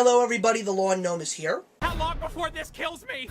Hello everybody, the Lawn Gnome is here. How long before this kills me?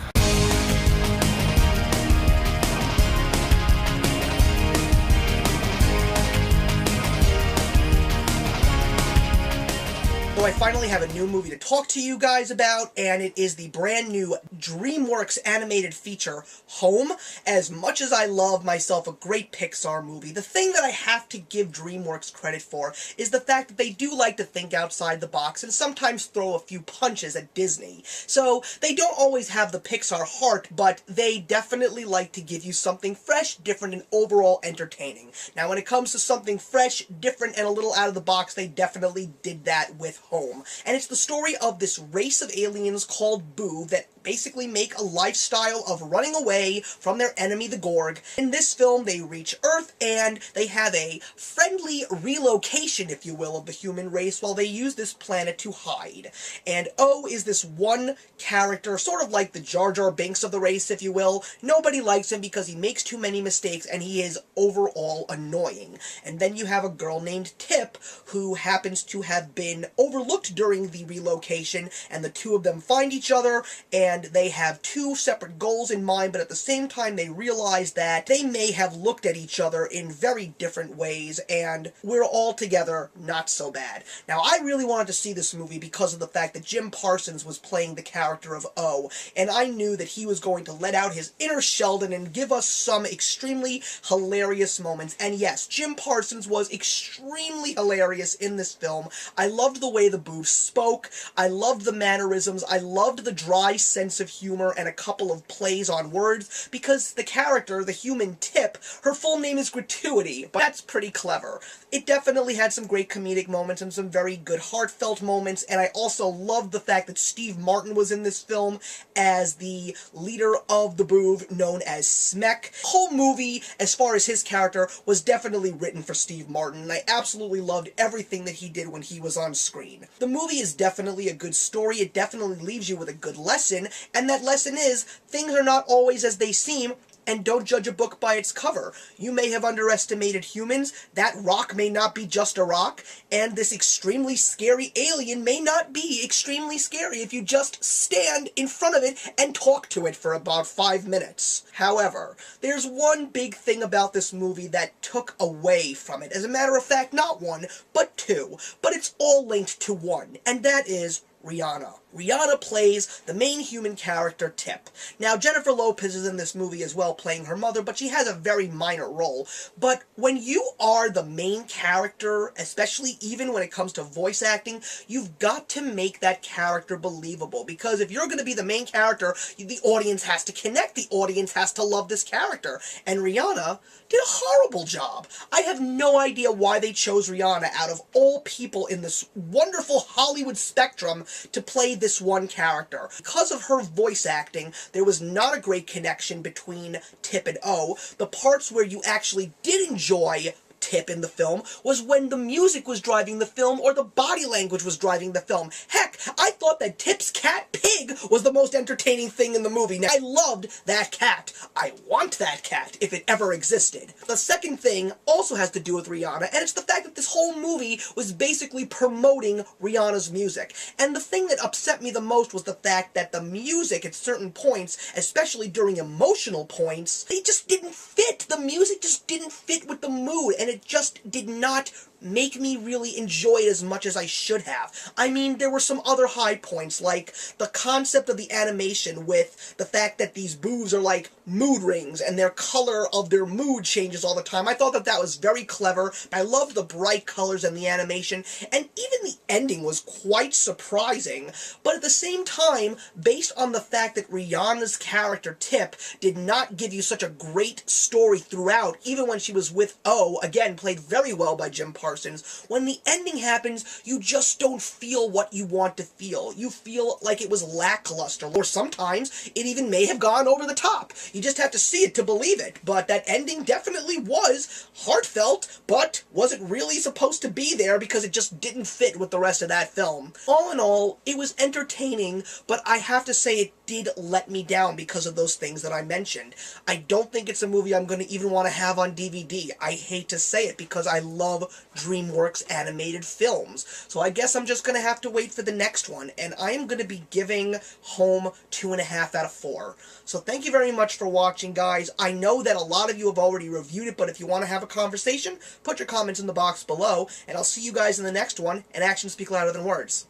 So I finally have a new movie to talk to you guys about, and it is the brand new DreamWorks animated feature, Home. As much as I love myself a great Pixar movie, the thing that I have to give DreamWorks credit for is the fact that they do like to think outside the box and sometimes throw a few punches at Disney. So they don't always have the Pixar heart, but they definitely like to give you something fresh, different, and overall entertaining. Now when it comes to something fresh, different, and a little out of the box, they definitely did that with Home. And it's the story of this race of aliens called Boo that basically make a lifestyle of running away from their enemy, the Gorg. In this film, they reach Earth, and they have a friendly relocation, if you will, of the human race while they use this planet to hide. And O is this one character, sort of like the Jar Jar Binks of the race, if you will. Nobody likes him because he makes too many mistakes, and he is overall annoying. And then you have a girl named Tip, who happens to have been overlooked during the relocation, and the two of them find each other, and they have two separate goals in mind, but at the same time they realize that they may have looked at each other in very different ways, and we're all together not so bad. Now, I really wanted to see this movie because of the fact that Jim Parsons was playing the character of O, and I knew that he was going to let out his inner Sheldon and give us some extremely hilarious moments. And yes, Jim Parsons was extremely hilarious in this film. I loved the way the Boo spoke, I loved the mannerisms, I loved the dry sense of humor and a couple of plays on words, because the character, the human Tip, her full name is Gratuity, but that's pretty clever. It definitely had some great comedic moments and some very good heartfelt moments, and I also loved the fact that Steve Martin was in this film as the leader of the Boo, known as Smek. The whole movie, as far as his character, was definitely written for Steve Martin, and I absolutely loved everything that he did when he was on screen. The movie is definitely a good story, it definitely leaves you with a good lesson, and that lesson is, things are not always as they seem, and don't judge a book by its cover. You may have underestimated humans, that rock may not be just a rock, and this extremely scary alien may not be extremely scary if you just stand in front of it and talk to it for about 5 minutes. However, there's one big thing about this movie that took away from it. As a matter of fact, not one, but two. But it's all linked to one, and that is Rihanna. Rihanna plays the main human character, Tip. Now, Jennifer Lopez is in this movie as well, playing her mother, but she has a very minor role. But when you are the main character, especially even when it comes to voice acting, you've got to make that character believable, because if you're going to be the main character, the audience has to connect, the audience has to love this character. And Rihanna did a horrible job. I have no idea why they chose Rihanna out of all people in this wonderful Hollywood spectrum to play this one character. Because of her voice acting, there was not a great connection between Tip and O. The parts where you actually did enjoy Tip in the film was when the music was driving the film or the body language was driving the film. Heck, I thought that Tip's cat, Pig, was the most entertaining thing in the movie. Now, I loved that cat. I want that cat, if it ever existed. The second thing also has to do with Rihanna, and it's the fact that this whole movie was basically promoting Rihanna's music. And the thing that upset me the most was the fact that the music at certain points, especially during emotional points, they just didn't fit. The music just didn't fit with the mood, and it just did not make me really enjoy it as much as I should have. I mean, there were some other high points, like the concept of the animation with the fact that these boos are like mood rings and their color of their mood changes all the time. I thought that that was very clever. I loved the bright colors and the animation, and even the ending was quite surprising. But at the same time, based on the fact that Rihanna's character, Tip, did not give you such a great story throughout, even when she was with O, again, played very well by Jim Parsons, when the ending happens, you just don't feel what you want to feel. You feel like it was lackluster, or sometimes it even may have gone over the top. You just have to see it to believe it. But that ending definitely was heartfelt, but wasn't really supposed to be there because it just didn't fit with the rest of that film. All in all, it was entertaining, but I have to say it did let me down because of those things that I mentioned. I don't think it's a movie I'm going to even want to have on DVD. I hate to say it because I love DreamWorks animated films. So I guess I'm just going to have to wait for the next one, and I am going to be giving Home 2.5 out of 4. So thank you very much for watching, guys. I know that a lot of you have already reviewed it, but if you want to have a conversation, put your comments in the box below, and I'll see you guys in the next one, and actions speak louder than words.